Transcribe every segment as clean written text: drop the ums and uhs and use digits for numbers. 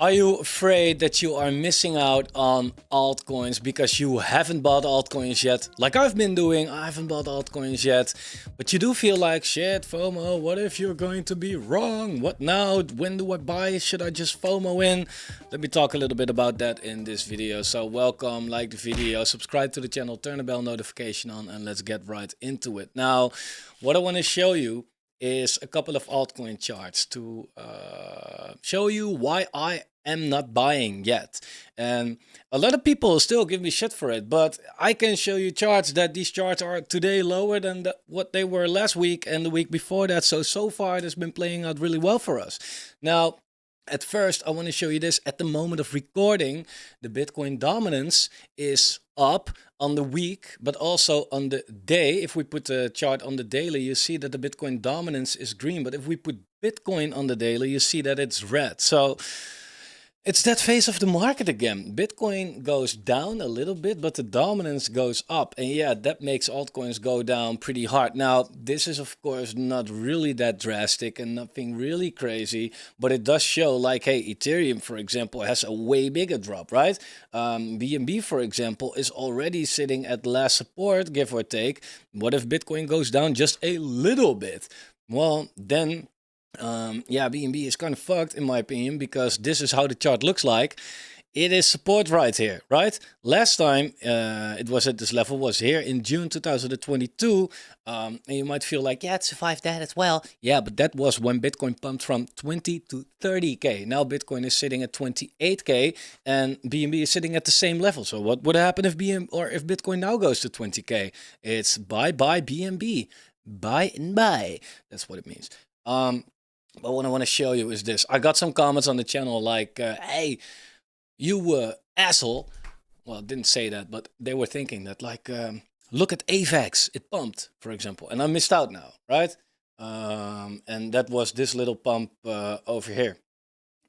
Are you afraid that you are missing out on altcoins because you haven't bought altcoins yet? Like I've been doing, I haven't bought altcoins yet. But you do feel like, shit, FOMO, what if you're going to be wrong? What now? When do I buy? Should I just FOMO in? Let me talk a little bit about that in this video. So welcome, like the video, subscribe to the channel, turn the bell notification on, and let's get right into it. Now, what I want to show you is a couple of altcoin charts to show you why I am not buying yet. And a lot of people still give me shit for it, but I can show you charts that these charts are today lower than what they were last week and the week before that. So far it has been playing out really well for us. Now, at first, I want to show you this. At the moment of recording, the Bitcoin dominance is up on the week, but also on the day. If we put the chart on the daily, you see that the Bitcoin dominance is green. But if we put Bitcoin on the daily, you see that it's red. So it's that phase of the market again. Bitcoin goes down a little bit, but the dominance goes up. And yeah, that makes altcoins go down pretty hard. Now, this is of course not really that drastic and nothing really crazy, but it does show like, hey, Ethereum, for example, has a way bigger drop, right? BNB, for example, is already sitting at last support, give or take. What if Bitcoin goes down just a little bit? Well, then yeah, BNB is kind of fucked in my opinion, because this is how the chart looks like. It is support right here, right? Last time it was at this level was here in June 2022. And you might feel like, yeah, it survived that as well. Yeah, but that was when Bitcoin pumped from 20 to 30K. Now Bitcoin is sitting at 28K and BNB is sitting at the same level. So what would happen if if Bitcoin now goes to 20K? It's bye BNB. Buy and buy. That's what it means. But what I want to show you is this. I got some comments on the channel like, hey, you asshole. Well, I didn't say that, but they were thinking that like, look at AVAX, it pumped, for example. And I missed out now, right? And that was this little pump over here,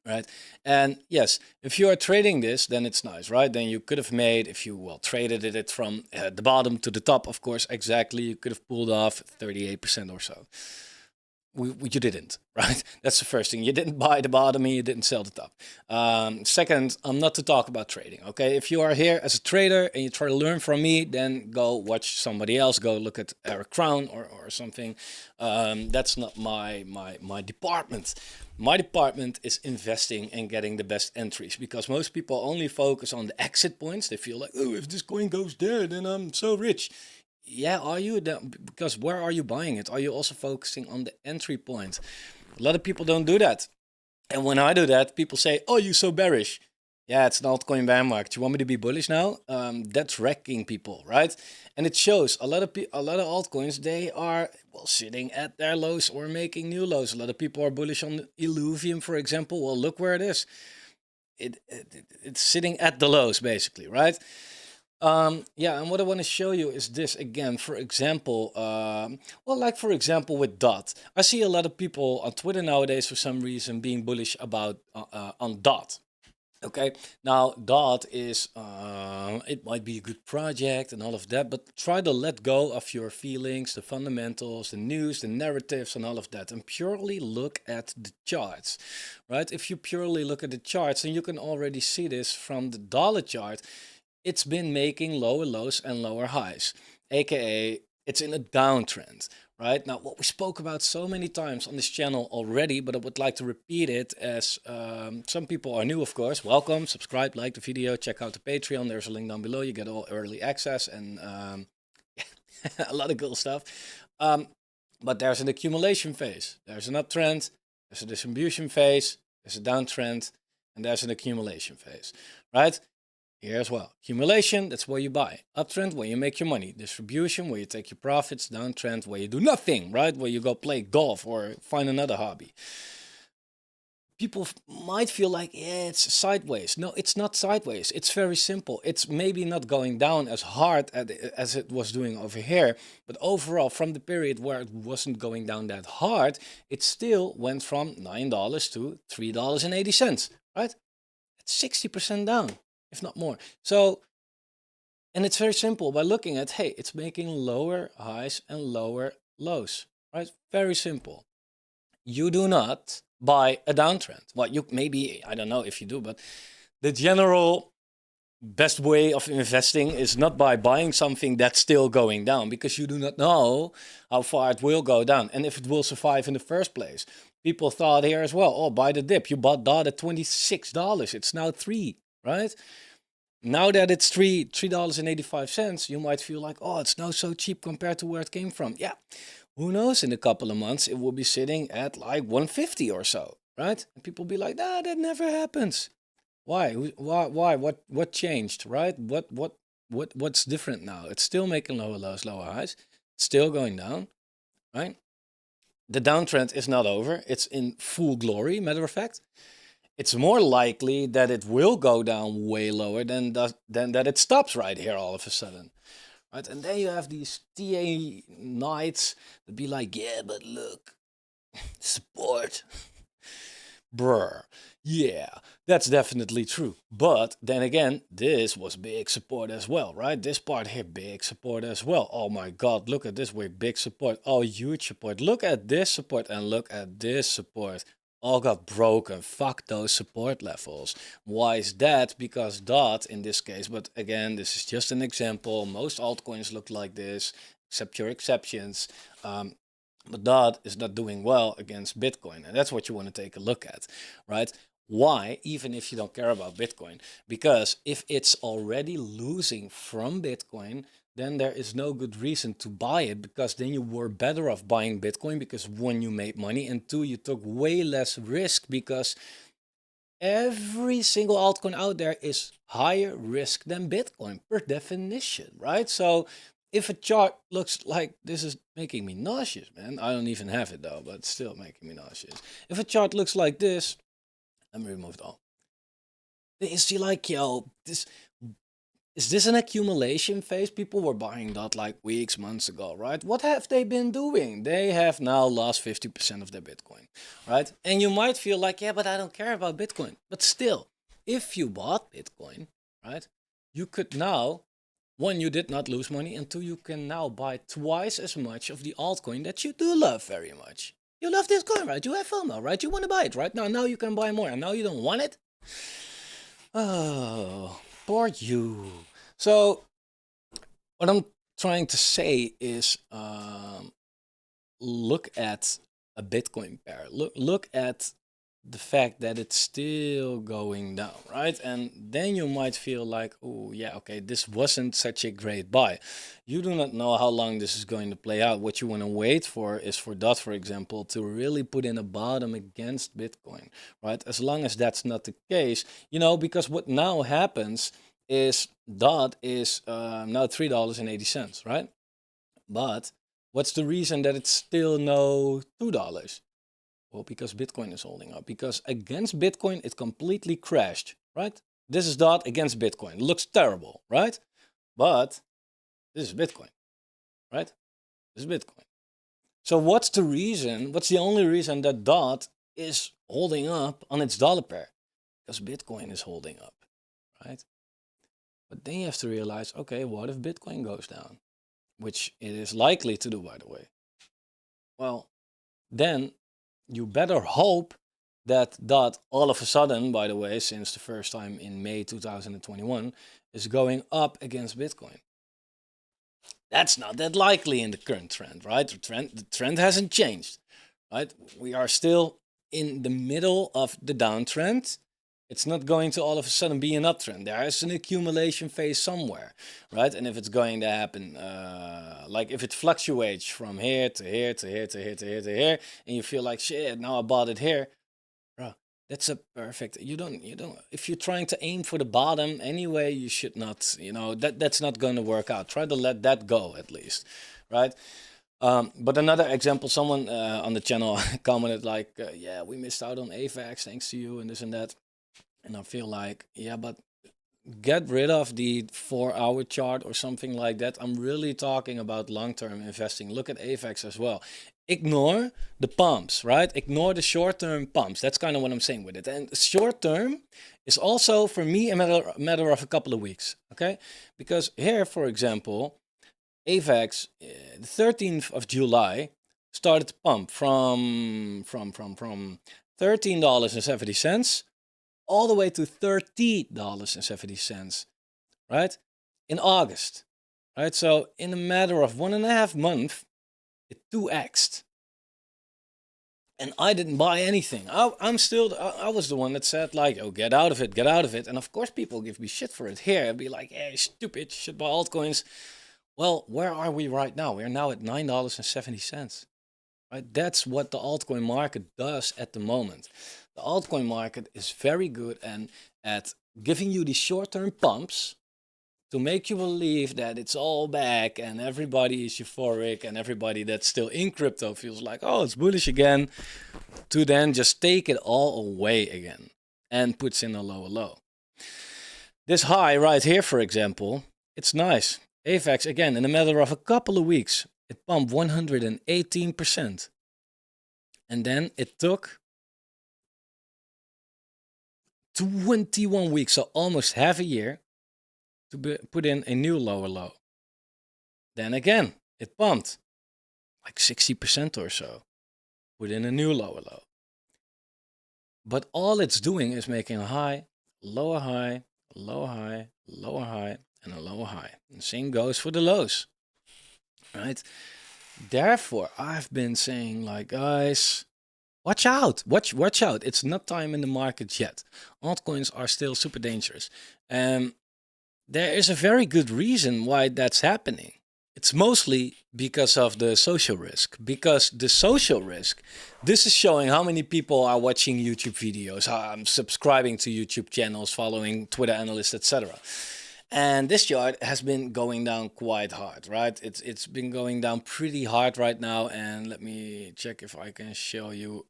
right? And yes, if you are trading this, then it's nice, right? Then you could have made, if you, well, traded it from the bottom to the top, of course, exactly. You could have pulled off 38% or so. You didn't, right? That's the first thing. You didn't buy the bottom and you didn't sell the top. Second, I'm not to talk about trading, okay? If you are here as a trader and you try to learn from me, then go watch somebody else. Go look at Eric Crown or something. That's not my department. My department is investing and getting the best entries, because most people only focus on the exit points. They feel like, oh, if this coin goes there, then I'm so rich. Yeah, are you? Because where are you buying it? Are you also focusing on the entry point? A lot of people don't do that. And when I do that, people say, oh, you're so bearish. Yeah, it's an altcoin bear market. You want me to be bullish now? That's wrecking people, right? And it shows a lot of altcoins, they are, well, sitting at their lows or making new lows. A lot of people are bullish on Illuvium, for example. Well, look where it is. It's sitting at the lows, basically, right? Yeah, and what I want to show you is this again. For example, well, like for example with DOT, I see a lot of people on Twitter nowadays for some reason being bullish about on DOT. Okay, now DOT is it might be a good project and all of that, but try to let go of your feelings, the fundamentals, the news, the narratives, and all of that, and purely look at the charts, right? If you purely look at the charts, and you can already see this from the dollar chart, it's been making lower lows and lower highs, aka it's in a downtrend, right? Now, what we spoke about so many times on this channel already, but I would like to repeat it as some people are new, of course. Welcome, subscribe, like the video, check out the Patreon. There's a link down below. You get all early access and a lot of cool stuff. But there's an accumulation phase. There's an uptrend. There's a distribution phase. There's a downtrend. And there's an accumulation phase, right? Here as well. Accumulation, that's where you buy. Uptrend, where you make your money. Distribution, where you take your profits. Downtrend, where you do nothing, right? Where you go play golf or find another hobby. People might feel like, yeah, it's sideways. No, it's not sideways. It's very simple. It's maybe not going down as hard as it was doing over here, but overall, from the period where it wasn't going down that hard, it still went from $9 to $3.80, right? It's 60% down, if not more. So, and it's very simple by looking at, hey, it's making lower highs and lower lows, right? Very simple. You do not by a downtrend. Well, you maybe, I don't know if you do, but the general best way of investing is not by buying something that's still going down, because you do not know how far it will go down and if it will survive in the first place. People thought here as well, oh, buy the dip. You bought DOT at $26. It's now $3, right? Now that it's $3.85, you might feel like, oh, it's now so cheap compared to where it came from. Yeah, who knows? In a couple of months, it will be sitting at like 150 or so, right? And people be like, nah, that never happens. Why? Why? What changed? Right? What's different now? It's still making lower lows, lower highs. It's still going down, right? The downtrend is not over. It's in full glory. Matter of fact, it's more likely that it will go down way lower than that it stops right here all of a sudden, right? And then you have these TA knights that be like, yeah, but look, support. Brr. Yeah, that's definitely true. But then again, this was big support as well, right? This part here, big support as well. Oh my God, look at this with big support. Oh, huge support. Look at this support and look at this support. All got broken. Fuck those support levels. Why is that? Because DOT in this case, but again, this is just an example. Most altcoins look like this, except your exceptions. But DOT is not doing well against Bitcoin. And that's what you want to take a look at, right? Why? Even if you don't care about Bitcoin. Because if it's already losing from Bitcoin, then there is no good reason to buy it, because then you were better off buying Bitcoin, because one, you made money, and two, you took way less risk, because every single altcoin out there is higher risk than Bitcoin per definition, right? So if a chart looks like this, is making me nauseous, man. I don't even have it though, but it's still making me nauseous. If a chart looks like this, let me remove it all. Then you see like, yo, this is this an accumulation phase? People were buying that like weeks, months ago, right? What have they been doing? They have now lost 50% of their Bitcoin, right? And you might feel like, yeah, but I don't care about Bitcoin. But still, if you bought Bitcoin, right, you could now, one, you did not lose money, and two, you can now buy twice as much of the altcoin that you do love very much. You love this coin, right? You have FOMO, right? You want to buy it, right? Now you can buy more, and now you don't want it? Oh, poor you. So, what I'm trying to say is, look at a Bitcoin pair. Look at the fact that it's still going down, right? And then you might feel like, oh yeah, okay, this wasn't such a great buy. You do not know how long this is going to play out. What you want to wait for is for DOT, for example, to really put in a bottom against Bitcoin, right? As long as that's not the case, because what now happens is DOT is now $3.80, right? But what's the reason that it's still no $2? Well, because Bitcoin is holding up. Because against Bitcoin, it completely crashed, right? This is DOT against Bitcoin. It looks terrible, right? But this is Bitcoin, right? This is Bitcoin. So what's the reason? What's the only reason that DOT is holding up on its dollar pair? Because Bitcoin is holding up, right? But then you have to realize, okay, what if Bitcoin goes down? Which it is likely to do, by the way. Well, then you better hope that DOT all of a sudden, by the way, since the first time in May 2021, is going up against Bitcoin. That's not that likely in the current trend, right? The trend hasn't changed, right? We are still in the middle of the downtrend. It's not going to all of a sudden be an uptrend. There is an accumulation phase somewhere, right? And if it's going to happen, like if it fluctuates from here to here to here to here to here to here, and you feel like, shit, now I bought it here, bro, that's a perfect. You don't. If you're trying to aim for the bottom anyway, you should not. That's not going to work out. Try to let that go at least, right? But another example, someone on the channel commented like, yeah, we missed out on AVAX thanks to you and this and that. And I feel like, yeah, but get rid of the 4-hour chart or something like that. I'm really talking about long-term investing. Look at AVAX as well. Ignore the pumps, right? Ignore the short-term pumps. That's kind of what I'm saying with it. And short-term is also, for me, a matter of a couple of weeks, okay? Because here, for example, AVAX, the 13th of July, started to pump from $13.70, all the way to $30.70, right? In August, right? So in a matter of 1.5 months, it 2x'd. And I didn't buy anything. I was the one that said like, oh, get out of it, get out of it. And of course people give me shit for it here and be like, hey, stupid, you should buy altcoins. Well, where are we right now? We're now at $9.70, right? That's what the altcoin market does at the moment. The altcoin market is very good and at giving you these short-term pumps to make you believe that it's all back and everybody is euphoric and everybody that's still in crypto feels like, oh, it's bullish again, to then just take it all away again and puts in a lower low. This high right here, for example, it's nice. AVAX, again, in a matter of a couple of weeks, it pumped 118%. And then it took 21 weeks, so almost half a year, to put in a new lower low. Then again, it pumped like 60% or so, put in a new lower low. But all it's doing is making a high, lower high, lower high, lower high, and a lower high. And same goes for the lows, right? Therefore, I've been saying like, guys, watch out, watch out. It's not time in the market yet. Altcoins are still super dangerous. There is a very good reason why that's happening. It's mostly because of the social risk. Because the social risk, this is showing how many people are watching YouTube videos, subscribing to YouTube channels, following Twitter analysts, etc. And this chart has been going down quite hard, right? It's been going down pretty hard right now. And let me check if I can show you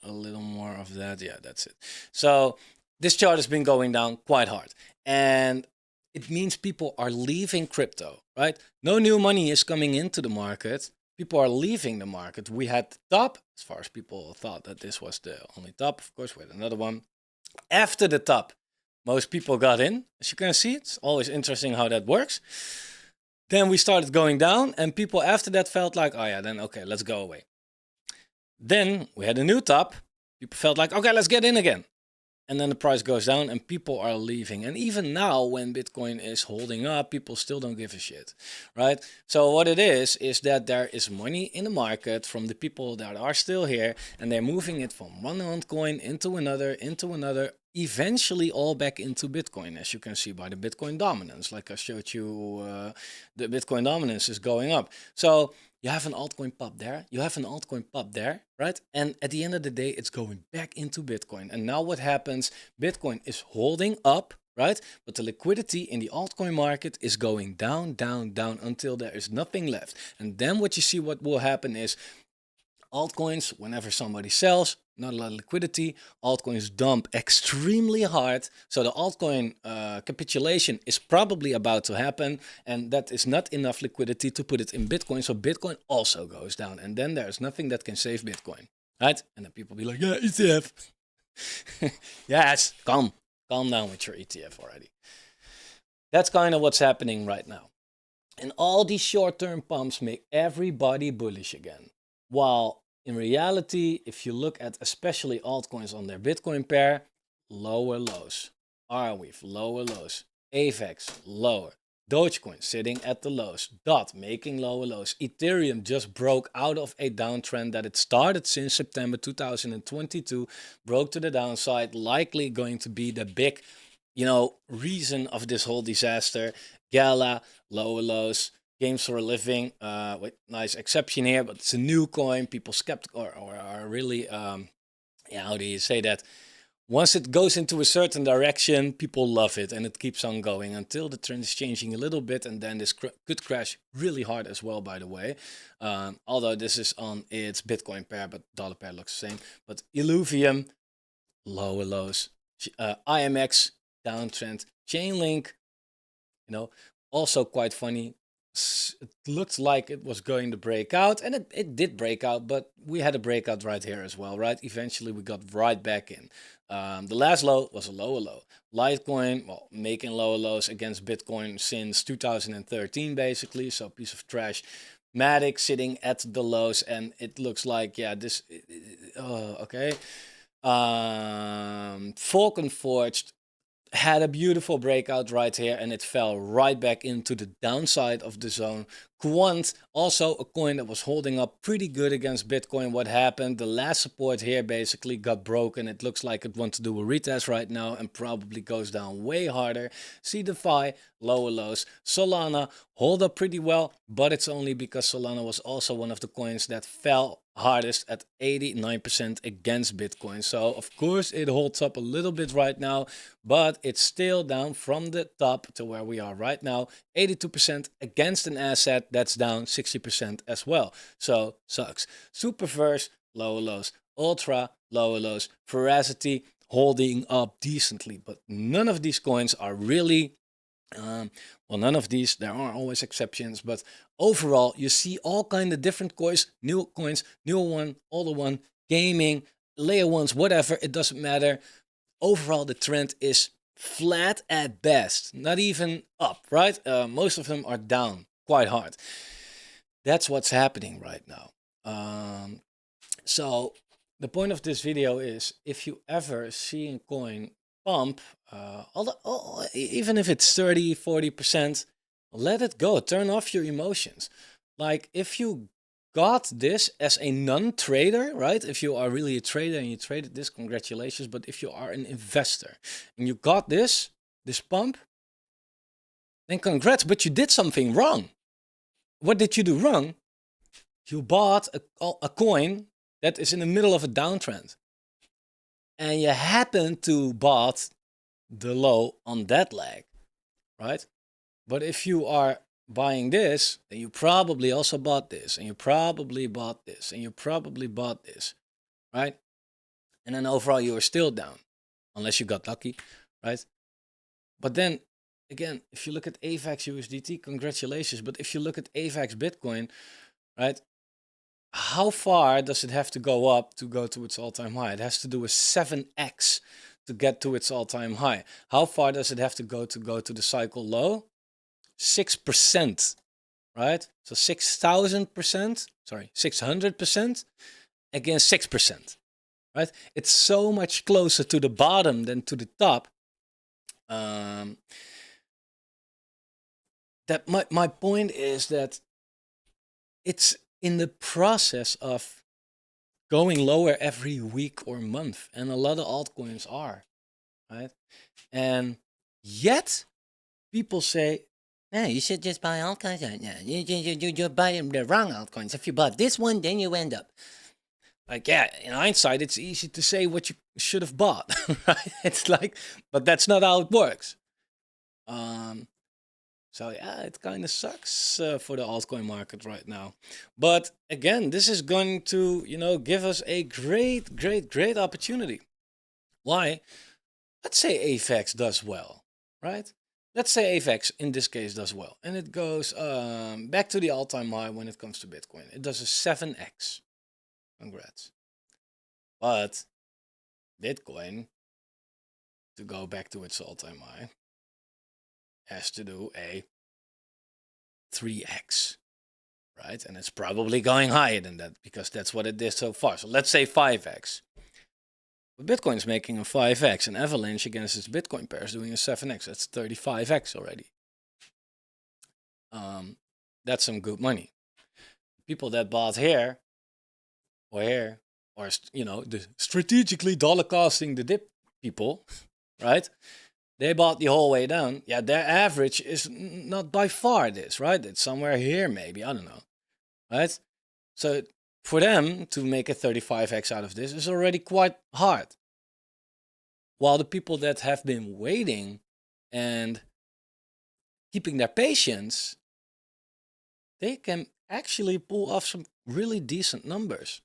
a little more of that. Yeah, that's it. So this chart has been going down quite hard. And it means people are leaving crypto, right? No new money is coming into the market. People are leaving the market. We had the top, as far as people thought that this was the only top. Of course, we had another one. After the top, most people got in. As you can see, it's always interesting how that works. Then we started going down, and people after that felt like, oh yeah, then okay, let's go away. Then we had a new top. People felt like, okay, let's get in again. And then the price goes down and people are leaving. And even now, when Bitcoin is holding up, people still don't give a shit, right? So what it is that there is money in the market from the people that are still here, and they're moving it from one altcoin into another, eventually all back into Bitcoin, as you can see by the Bitcoin dominance. Like I showed you, the Bitcoin dominance is going up. So you have an altcoin pop there, you have an altcoin pop there, right? And at the end of the day, it's going back into Bitcoin. And now what happens? Bitcoin is holding up, right? But the liquidity in the altcoin market is going down, down, down until there is nothing left. And then what you see what will happen is altcoins, whenever somebody sells, not a lot of liquidity, altcoins dump extremely hard. So the altcoin capitulation is probably about to happen, and that is not enough liquidity to put it in Bitcoin. So Bitcoin also goes down, and then there's nothing that can save Bitcoin, right? And then people be like, yeah, ETF. Yes, calm down with your ETF already. That's kind of what's happening right now. And all these short-term pumps make everybody bullish again. While in reality, if you look at especially altcoins on their Bitcoin pair, lower lows. Arweave, lower lows. AVAX, lower. Dogecoin sitting at the lows. DOT making lower lows. Ethereum just broke out of a downtrend that it started since September 2022, broke to the downside, likely going to be the big, reason of this whole disaster. Gala, lower lows. Games for a living, with nice exception here, but it's a new coin. People skeptical or are really, how do you say that? Once it goes into a certain direction, people love it and it keeps on going until the trend is changing a little bit, and then this could crash really hard as well, by the way. Although this is on its Bitcoin pair, but dollar pair looks the same. But Illuvium, lower lows. IMX, downtrend. Chainlink, also quite funny. It looked like it was going to break out, and it did break out, but we had a breakout right here as well, right? Eventually we got right back in. The last low was a lower low. Litecoin, well, making lower lows against Bitcoin since 2013 basically, so piece of trash. Matic sitting at the lows, and it looks like, yeah, this, okay. Falcon Forged had a beautiful breakout right here, and it fell right back into the downside of the zone. Quant, also a coin that was holding up pretty good against Bitcoin. What happened? The last support here basically got broken. It looks like it wants to do a retest right now and probably goes down way harder. See DeFi, lower lows. Solana hold up pretty well, but it's only because Solana was also one of the coins that fell hardest at 89% against Bitcoin. So of course it holds up a little bit right now, but it's still down from the top to where we are right now. 82% against an asset that's down 60% as well. So sucks. Superverse, lower lows. Ultra, lower lows. Veracity holding up decently, but none of these coins are really well, none of these, there are always exceptions, but overall you see all kind of different coins, new one, older one, gaming, layer ones, whatever, it doesn't matter. Overall the trend is flat at best, not even up, right? Most of them are down quite hard. That's what's happening right now. So the point of this video is, if you ever see a coin pump, even if it's 30-40%, let it go. Turn off your emotions. Like, if you got this as a non-trader, right? If you are really a trader and you traded this, congratulations. But if you are an investor and you got this pump, then congrats, but you did something wrong. What did you do wrong? You bought a coin that is in the middle of a downtrend, and you happen to bought the low on that leg, right? But if you are buying this, then you probably also bought this, and you probably bought this, and you probably bought this, right? And then overall you are still down, unless you got lucky, right? But then again, if you look at AVAX USDT, congratulations. But if you look at AVAX Bitcoin, right? How far does it have to go up to go to its all-time high? It has to do a 7x to get to its all-time high. How far does it have to go to the cycle low? 6%, right? So 6,000%, sorry, 600% against 6%, right? It's so much closer to the bottom than to the top. That my point is that it's in the process of going lower every week or month, and a lot of altcoins are, right? And yet people say, "No, you should just buy altcoins." Yeah, you're buying the wrong altcoins. If you bought this one, then you end up like, yeah. In hindsight, it's easy to say what you should have bought, right? It's like, but that's not how it works. So yeah, it kind of sucks for the altcoin market right now. But again, this is going to, give us a great opportunity. Why? Let's say AVAX does well, right? Let's say AVAX in this case does well, and it goes back to the all-time high when it comes to Bitcoin. It does a 7x. Congrats. But Bitcoin, to go back to its all-time high, has to do a 3x, right? And it's probably going higher than that because that's what it did so far. So let's say 5x. But Bitcoin's making a 5x, and Avalanche against its Bitcoin pair is doing a 7x. That's 35x already. That's some good money. People that bought here, or the strategically dollar costing the dip people, right? They bought the whole way down. Yeah, their average is not by far this, right? It's somewhere here, maybe. I don't know, right? So for them to make a 35x out of this is already quite hard. While the people that have been waiting and keeping their patience, they can actually pull off some really decent numbers.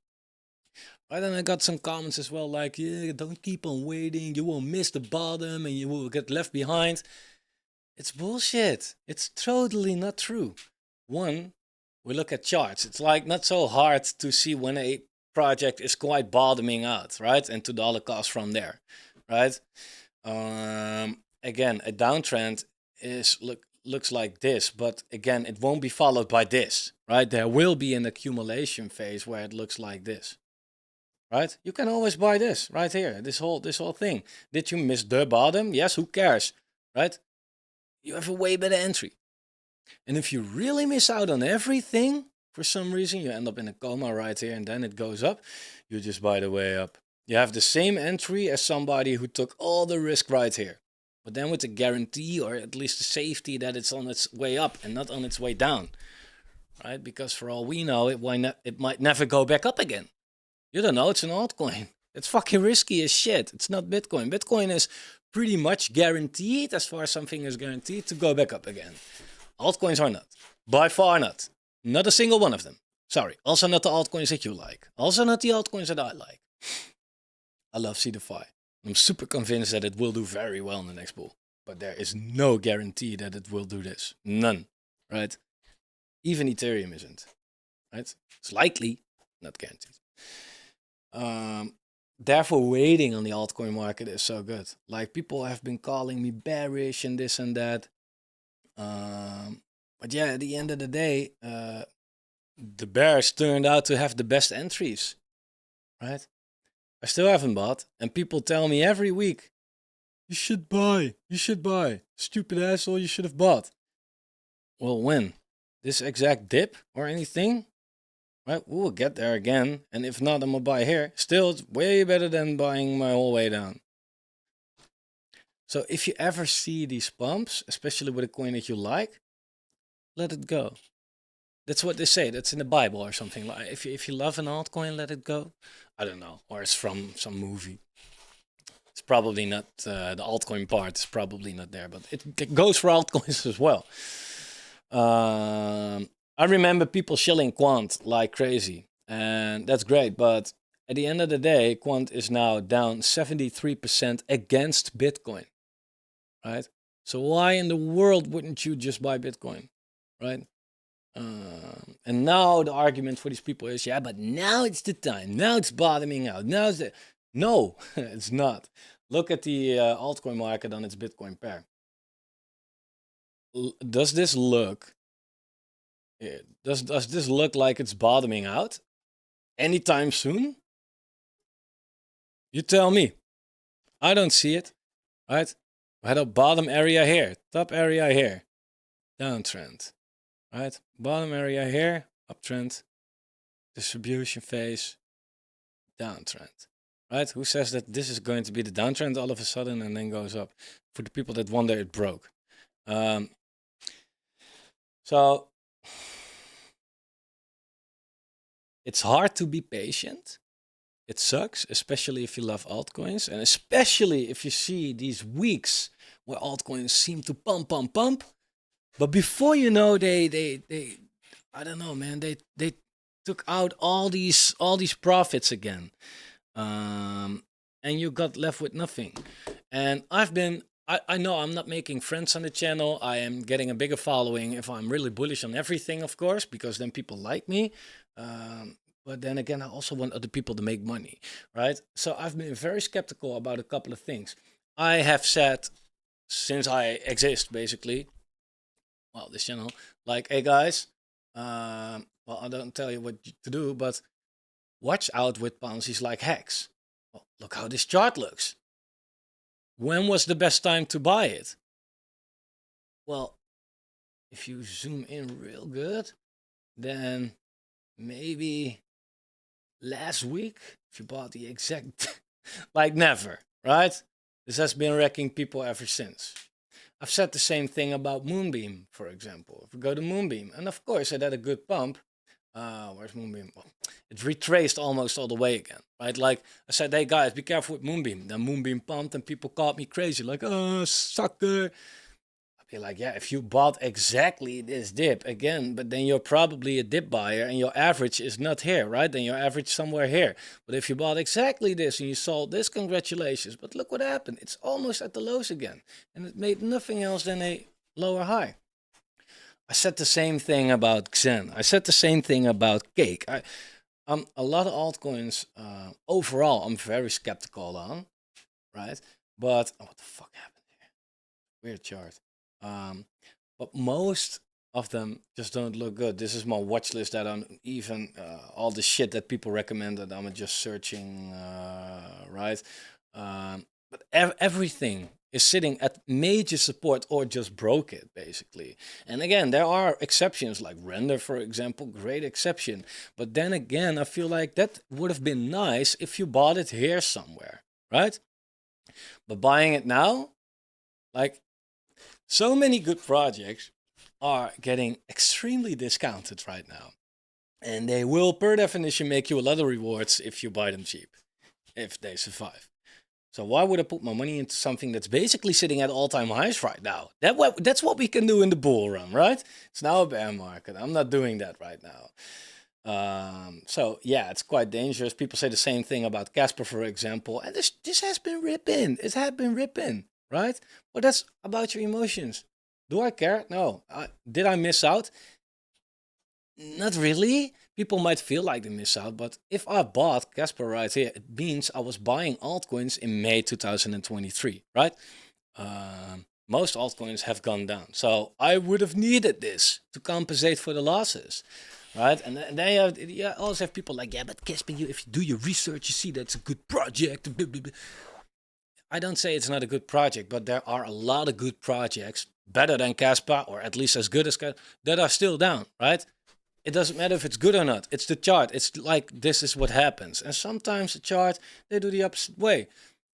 Right, and I got some comments as well, like, yeah, don't keep on waiting, you will miss the bottom and you will get left behind. It's bullshit. It's totally not true. One, we look at charts. It's like not so hard to see when a project is quite bottoming out, right? And to dollar cost from there, right? Again, a downtrend looks like this, but again, it won't be followed by this, right? There will be an accumulation phase where it looks like this. right? You can always buy this right here, this whole thing. Did you miss the bottom? Yes, who cares, right? You have a way better entry. And if you really miss out on everything, for some reason, you end up in a coma right here and then it goes up, you just buy the way up. You have the same entry as somebody who took all the risk right here. But then with the guarantee, or at least the safety, that it's on its way up and not on its way down, right? Because for all we know, it might never go back up again. You don't know, it's an altcoin. It's fucking risky as shit. It's not Bitcoin. Bitcoin is pretty much guaranteed, as far as something is guaranteed, to go back up again. Altcoins are not. By far not. Not a single one of them. Sorry. Also not the altcoins that you like. Also not the altcoins that I like. I love CDFI. I'm super convinced that it will do very well in the next bull. But there is no guarantee that it will do this. None. Right? Even Ethereum isn't. Right? It's likely, not guaranteed. Therefore, waiting on the altcoin market is so good. Like, people have been calling me bearish and this and that. But yeah, at the end of the day, the bears turned out to have the best entries, right? I still haven't bought, and people tell me every week, you should buy, stupid asshole, you should have bought. Well, when? This exact dip or anything? Right, we'll get there again, and if not, I'm gonna buy here. Still, it's way better than buying my whole way down. So if you ever see these pumps, especially with a coin that you like, let it go. That's what they say. That's in the Bible or something. Like, if you love an altcoin, let it go. I don't know, or it's from some movie. It's probably not the altcoin part is probably not there, but it goes for altcoins as well. I remember people shilling Quant like crazy, and that's great. But at the end of the day, Quant is now down 73% against Bitcoin, right? So why in the world wouldn't you just buy Bitcoin, right? And now the argument for these people is, yeah, but now it's the time. Now it's bottoming out. Now it's no, it's not. Look at the altcoin market on its Bitcoin pair. Does this look? Does this look like it's bottoming out anytime soon? You tell me. I don't see it. Right? We had a bottom area here, top area here, downtrend. Right? Bottom area here, uptrend, distribution phase, downtrend. Right? Who says that this is going to be the downtrend all of a sudden and then goes up? For the people that wonder it broke. So it's hard to be patient. It sucks, especially if you love altcoins, and especially if you see these weeks where altcoins seem to pump. But before you know, they I don't know, man. They took out all these profits again, and you got left with nothing. And I know I'm not making friends on the channel. I am getting a bigger following if I'm really bullish on everything, of course, because then people like me. But then again, I also want other people to make money, right? So I've been very skeptical about a couple of things. I have said, since I exist, basically, well, this channel, like, hey guys, well, I don't tell you what to do, but watch out with Ponzi's like hacks. Well, look how this chart looks. When was the best time to buy it? Well, if you zoom in real good, then maybe last week, if you bought the exact, like never, right? This has been wrecking people ever since. I've said the same thing about Moonbeam, for example. If we go to Moonbeam, and of course it had a good pump. Where's Moonbeam? Well, it retraced almost all the way again, right? Like I said, hey guys, be careful with Moonbeam. Then Moonbeam pumped and people called me crazy, like, oh, sucker. Be like, yeah, if you bought exactly this dip again, but then you're probably a dip buyer and your average is not here, right? Then your average somewhere here. But if you bought exactly this and you sold this, congratulations. But look what happened. It's almost at the lows again. And it made nothing else than a lower high. I said the same thing about Xen. I said the same thing about Cake. A lot of altcoins, overall, I'm very skeptical on, right? But, oh, what the fuck happened here? Weird chart. But most of them just don't look good. This is my watch list that I'm even all the shit that people recommended. I'm just searching, right? But everything is sitting at major support or just broke it basically. And again, there are exceptions like render, for example, great exception. But then again, I feel like that would have been nice if you bought it here somewhere, right? But buying it now, like so many good projects are getting extremely discounted right now. And they will, per definition, make you a lot of rewards if you buy them cheap, if they survive. So why would I put my money into something that's basically sitting at all-time highs right now? That's what we can do in the bull run, right? It's now a bear market. I'm not doing that right now. So yeah, it's quite dangerous. People say the same thing about Casper, for example. And this has been ripping. It had been ripping, right? But that's about your emotions. Do I care? No. Did I miss out? Not really. People might feel like they miss out, but if I bought Casper right here, it means I was buying altcoins in May 2023, right? Most altcoins have gone down, so I would have needed this to compensate for the losses, right? And then you also have people like, yeah, but Casper, if you do your research, you see that's a good project. Blah, blah, blah. I don't say it's not a good project, but there are a lot of good projects better than Casper, or at least as good as Casper, that are still down, right? It doesn't matter if it's good or not. It's the chart. It's like this is what happens. And sometimes the chart, they do the opposite way.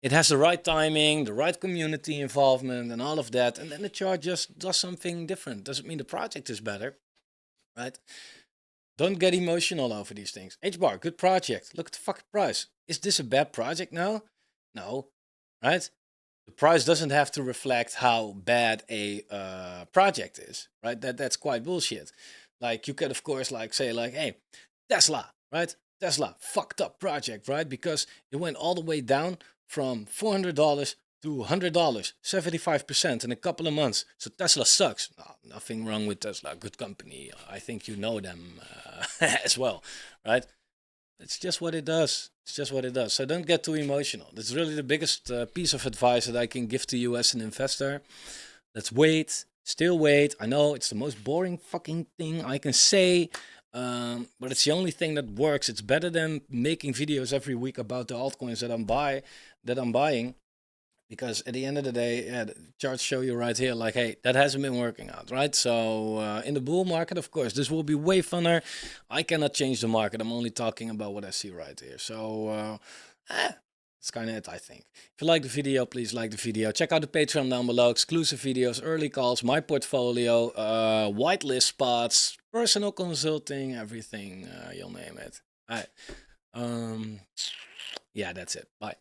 It has the right timing, the right community involvement, and all of that. And then the chart just does something different. Doesn't mean the project is better, right? Don't get emotional over these things. HBAR, good project. Look at the fucking price. Is this a bad project now? No, right? The price doesn't have to reflect how bad a project is, right? That's quite bullshit. Like you could of course like say like, hey, Tesla, right? Tesla, fucked up project, right? Because it went all the way down from $400 to $100, 75% in a couple of months. So Tesla sucks. No, nothing wrong with Tesla, good company. I think you know them as well, right? It's just what it does. It's just what it does. So don't get too emotional. That's really the biggest piece of advice that I can give to you as an investor. Let's wait. Still wait. I know it's the most boring fucking thing I can say, but it's the only thing that works. It's better than making videos every week about the altcoins that I'm buying. Because at the end of the day, yeah, the charts show you right here, like, hey, that hasn't been working out, right? So in the bull market, of course, this will be way funner. I cannot change the market. I'm only talking about what I see right here. So that's kind of it, I think. If you like the video, please like the video. Check out the Patreon down below. Exclusive videos, early calls, my portfolio, whitelist spots, personal consulting, everything, you'll name it. All right. Yeah, that's it. Bye.